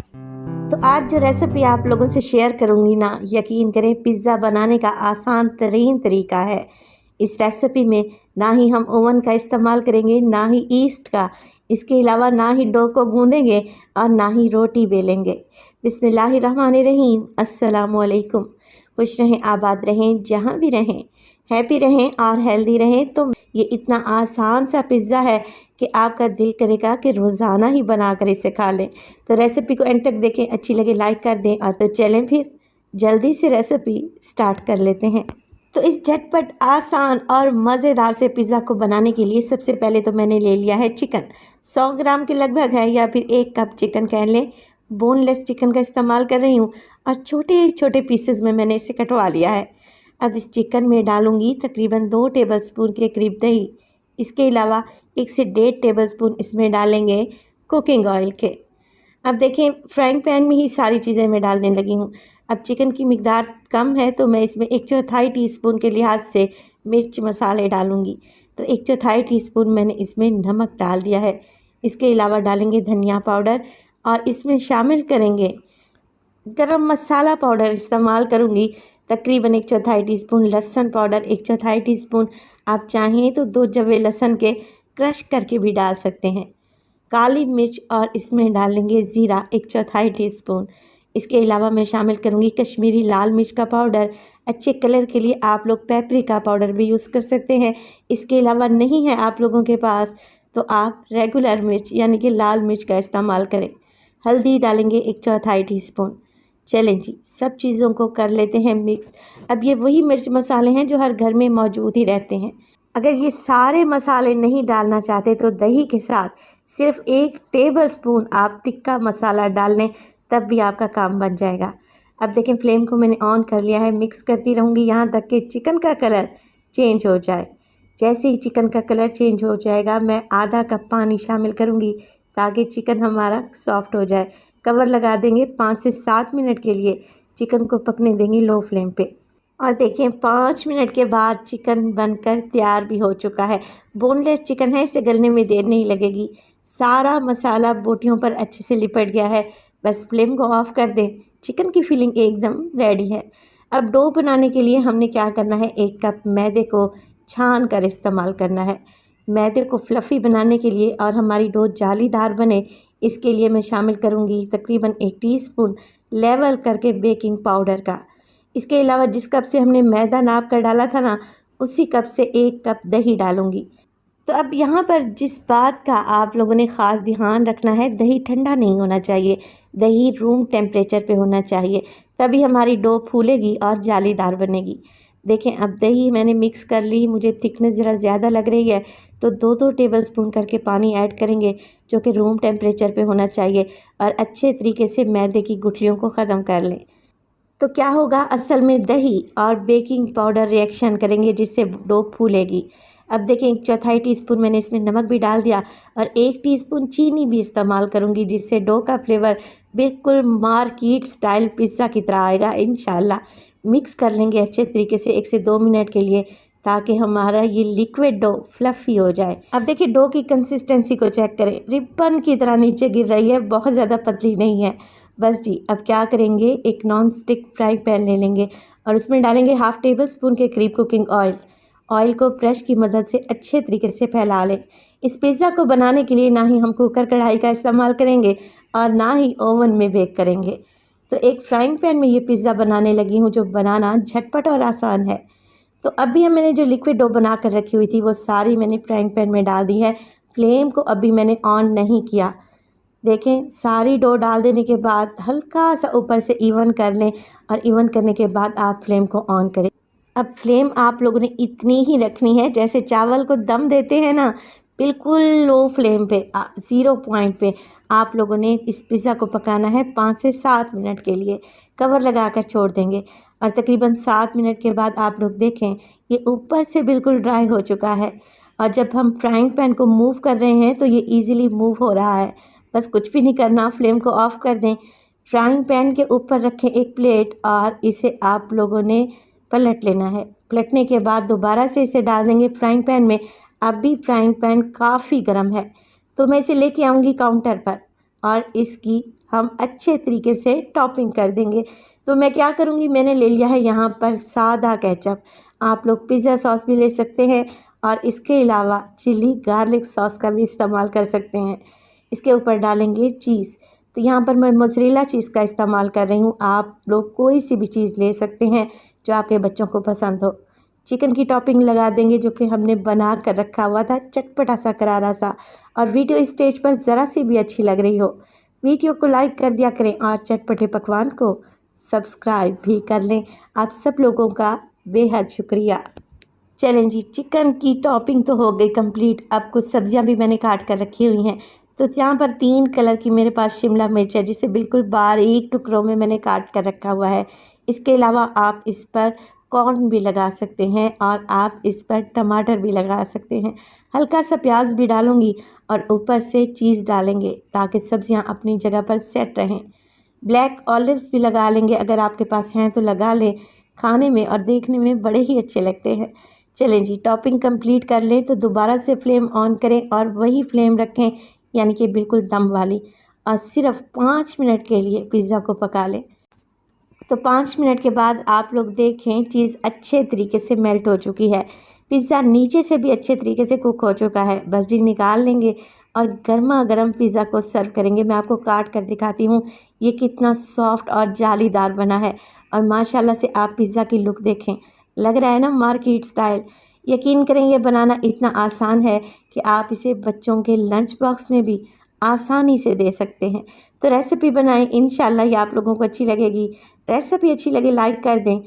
तो आज जो रेसिपी आप लोगों से शेयर करूंगी ना, यकीन करें पिज़्ज़ा बनाने का आसान तरीन तरीका है। इस रेसिपी में ना ही हम ओवन का इस्तेमाल करेंगे, ना ही ईस्ट का। इसके अलावा ना ही डो को गूंदेंगे और ना ही रोटी बेलेंगे। बिस्मिल्लाहिर्रहमानिर्रहीम। अस्सलामुअलैकुम। खुश रहें, आबाद रहें, जहाँ भी रहें, हैप्पी रहें और हेल्दी रहें। तो ये इतना आसान सा पिज़्ज़ा है कि आपका दिल करेगा कि रोज़ाना ही बना कर इसे खा लें। तो रेसिपी को एंड तक देखें, अच्छी लगे लाइक कर दें। और तो चलें फिर जल्दी से रेसिपी स्टार्ट कर लेते हैं। तो इस झटपट आसान और मज़ेदार से पिज़्ज़ा को बनाने के लिए सबसे पहले तो मैंने ले लिया है चिकन। 100 ग्राम के लगभग है, या फिर 1 कप चिकन कह लें। बोनलेस चिकन का इस्तेमाल कर रही हूँ और छोटे छोटे पीसेस में मैंने इसे कटवा लिया है। अब इस चिकन में डालूंगी तकरीबन 2 टेबलस्पून के करीब दही। इसके अलावा 1 से 1.5 टेबलस्पून इसमें डालेंगे कुकिंग ऑयल के। अब देखें, फ्राइंग पैन में ही सारी चीज़ें मैं डालने लगी हूँ। अब चिकन की मिकदार कम है तो मैं इसमें 1/4 टीस्पून के लिहाज से मिर्च मसाले डालूँगी। तो 1/4 टीस्पून मैंने इसमें नमक डाल दिया है। इसके अलावा डालेंगे धनिया पाउडर और इसमें शामिल करेंगे गरम मसाला पाउडर इस्तेमाल करूँगी। तकरीबन 1/4 टीस्पून लहसुन पाउडर, 1/4 टीस्पून आप चाहें तो 2 जवे लहसुन के क्रश करके भी डाल सकते हैं। काली मिर्च और इसमें डालेंगे ज़ीरा 1/4 टीस्पून। इसके अलावा मैं शामिल करूँगी कश्मीरी लाल मिर्च का पाउडर। अच्छे कलर के लिए आप लोग पेपरिका पाउडर भी यूज़ कर सकते हैं। इसके अलावा नहीं है आप लोगों के पास तो आप रेगुलर मिर्च यानी कि लाल मिर्च का इस्तेमाल करें। हल्दी डालेंगे 1/4 टीस्पून। चलें जी, सब चीज़ों को कर लेते हैं मिक्स। अब ये वही मिर्च मसाले हैं जो हर घर में मौजूद ही रहते हैं। अगर ये सारे मसाले नहीं डालना चाहते तो दही के साथ सिर्फ 1 टेबलस्पून आप तिक्का मसाला डाल लें, तब भी आपका काम बन जाएगा। अब देखें, फ्लेम को मैंने ऑन कर लिया है। मिक्स करती रहूँगी यहाँ तक कि चिकन का कलर चेंज हो जाए। जैसे ही चिकन का कलर चेंज हो जाएगा मैं आधा कप पानी शामिल करूँगी ताकि चिकन हमारा सॉफ्ट हो जाए। कवर लगा देंगे 5 से 7 मिनट के लिए। चिकन को पकने देंगे लो फ्लेम पे। और देखिए 5 मिनट के बाद चिकन बनकर तैयार भी हो चुका है। बोनलेस चिकन है, इसे गलने में देर नहीं लगेगी। सारा मसाला बोटियों पर अच्छे से लिपट गया है। बस फ्लेम को ऑफ कर दें। चिकन की फिलिंग एकदम रेडी है। अब डो बनाने के लिए हमने क्या करना है, 1 कप मैदे को छान कर इस्तेमाल करना है। मैदे को फ्लफ़ी बनाने के लिए और हमारी डो जालीदार बने, इसके लिए मैं शामिल करूँगी तकरीबन 1 टीस्पून लेवल करके बेकिंग पाउडर का। इसके अलावा जिस कप से हमने मैदा नाप कर डाला था ना, उसी कप से 1 कप दही डालूँगी। तो अब यहाँ पर जिस बात का आप लोगों ने ख़ास ध्यान रखना है, दही ठंडा नहीं होना चाहिए। दही रूम टेम्परेचर पे होना चाहिए, तभी हमारी डो फूलेगी और जालीदार बनेगी। देखें, अब दही मैंने मिक्स कर ली। मुझे थिकनेस ज़रा ज़्यादा लग रही है तो 2-2 टेबलस्पून करके पानी ऐड करेंगे, जो कि रूम टेम्परेचर पे होना चाहिए, और अच्छे तरीके से मैदे की गुठलियों को ख़त्म कर लें। तो क्या होगा, असल में दही और बेकिंग पाउडर रिएक्शन करेंगे जिससे डो फूलेगी। अब देखें, 1/4 टीस्पून मैंने इसमें नमक भी डाल दिया और 1 टीस्पून चीनी भी इस्तेमाल करूंगी, जिससे डो का फ्लेवर बिल्कुल मार्केट स्टाइल पिज़्ज़ा की तरह आएगा इंशाल्लाह। मिक्स कर लेंगे अच्छे तरीके से 1 से 2 मिनट के लिए, ताकि हमारा ये लिक्विड डो फ्लफ़ी हो जाए। अब देखिए, डो की कंसिस्टेंसी को चेक करें, रिबन की तरह नीचे गिर रही है, बहुत ज़्यादा पतली नहीं है। बस जी, अब क्या करेंगे, एक नॉन स्टिक फ्राई पैन ले लेंगे और उसमें डालेंगे 1/2 टेबलस्पून के करीब कुकिंग ऑयल। ऑयल को ब्रश की मदद से अच्छे तरीके से फैला लें। इस पिज़्ज़ा को बनाने के लिए ना ही हम कुकर कढ़ाई का इस्तेमाल करेंगे और ना ही ओवन में बेक करेंगे। तो एक फ्राइंग पैन में ये पिज़्ज़ा बनाने लगी हूँ, जो बनाना झटपट और आसान है। तो अभी मैंने जो लिक्विड डो बना कर रखी हुई थी वो सारी मैंने फ्राइंग पैन में डाल दी है। फ्लेम को अभी मैंने ऑन नहीं किया। देखें, सारी डो डाल देने के बाद हल्का सा ऊपर से इवन कर लें और इवन करने के बाद आप फ्लेम को ऑन करें। अब फ्लेम आप लोगों ने इतनी ही रखनी है जैसे चावल को दम देते हैं ना, बिल्कुल लो फ्लेम पे, 0 पॉइंट पे आप लोगों ने इस पिज़्ज़ा को पकाना है 5 से 7 मिनट के लिए। कवर लगा कर छोड़ देंगे और तकरीबन 7 मिनट के बाद आप लोग देखें, ये ऊपर से बिल्कुल ड्राई हो चुका है। और जब हम फ्राइंग पैन को मूव कर रहे हैं तो ये ईज़िली मूव हो रहा है। बस कुछ भी नहीं करना, फ्लेम को ऑफ़ कर दें। फ्राइंग पैन के ऊपर रखें एक प्लेट और इसे आप लोगों ने पलट लेना है। पलटने के बाद दोबारा से इसे डाल देंगे फ्राइंग पैन में। अब भी फ्राइंग पैन काफ़ी गर्म है तो मैं इसे लेके आऊँगी काउंटर पर। और इसकी हम अच्छे तरीके से टॉपिंग कर देंगे। तो मैं क्या करूँगी, मैंने ले लिया है यहाँ पर सादा केचप। आप लोग पिज़्ज़ा सॉस भी ले सकते हैं और इसके अलावा चिली गार्लिक सॉस का भी इस्तेमाल कर सकते हैं। इसके ऊपर डालेंगे चीज़। तो यहाँ पर मैं मोज़रेला चीज़ का इस्तेमाल कर रही हूँ। आप लोग कोई सी भी चीज़ ले सकते हैं जो आपके बच्चों को पसंद हो। चिकन की टॉपिंग लगा देंगे जो कि हमने बना कर रखा हुआ था, चटपटा सा करारा सा। और वीडियो स्टेज पर ज़रा सी भी अच्छी लग रही हो, वीडियो को लाइक कर दिया करें और चटपटे पकवान को सब्सक्राइब भी कर लें। आप सब लोगों का बेहद शुक्रिया। चलें जी, चिकन की टॉपिंग तो हो गई कंप्लीट। अब कुछ सब्जियां भी मैंने काट कर रखी हुई हैं। तो यहाँ पर 3 कलर की मेरे पास शिमला मिर्च है, जिसे बिल्कुल बारीक टुकड़ों में मैंने काट कर रखा हुआ है। इसके अलावा आप इस पर कॉर्न भी लगा सकते हैं और आप इस पर टमाटर भी लगा सकते हैं। हल्का सा प्याज भी डालूंगी और ऊपर से चीज़ डालेंगे ताकि सब्जियां अपनी जगह पर सेट रहें। ब्लैक ऑलिव्स भी लगा लेंगे, अगर आपके पास हैं तो लगा लें। खाने में और देखने में बड़े ही अच्छे लगते हैं। चलें जी, टॉपिंग कंप्लीट कर लें तो दोबारा से फ्लेम ऑन करें और वही फ्लेम रखें, यानी कि बिल्कुल दम वाली, और सिर्फ 5 मिनट के लिए पिज़्ज़ा को पका लें। तो 5 मिनट के बाद आप लोग देखें चीज़ अच्छे तरीके से मेल्ट हो चुकी है। पिज़्ज़ा नीचे से भी अच्छे तरीके से कुक हो चुका है। बस जी निकाल लेंगे और गर्मा गर्म पिज़्ज़ा को सर्व करेंगे। मैं आपको काट कर दिखाती हूँ ये कितना सॉफ्ट और जालीदार बना है। और माशाल्लाह से आप पिज़्ज़ा की लुक देखें, लग रहा है ना मार्केट स्टाइल। यकीन करें ये बनाना इतना आसान है कि आप इसे बच्चों के लंच बॉक्स में भी आसानी से दे सकते हैं। तो रेसिपी बनाएं, इंशाल्लाह ये आप लोगों को अच्छी लगेगी। रेसिपी अच्छी लगे लाइक कर दें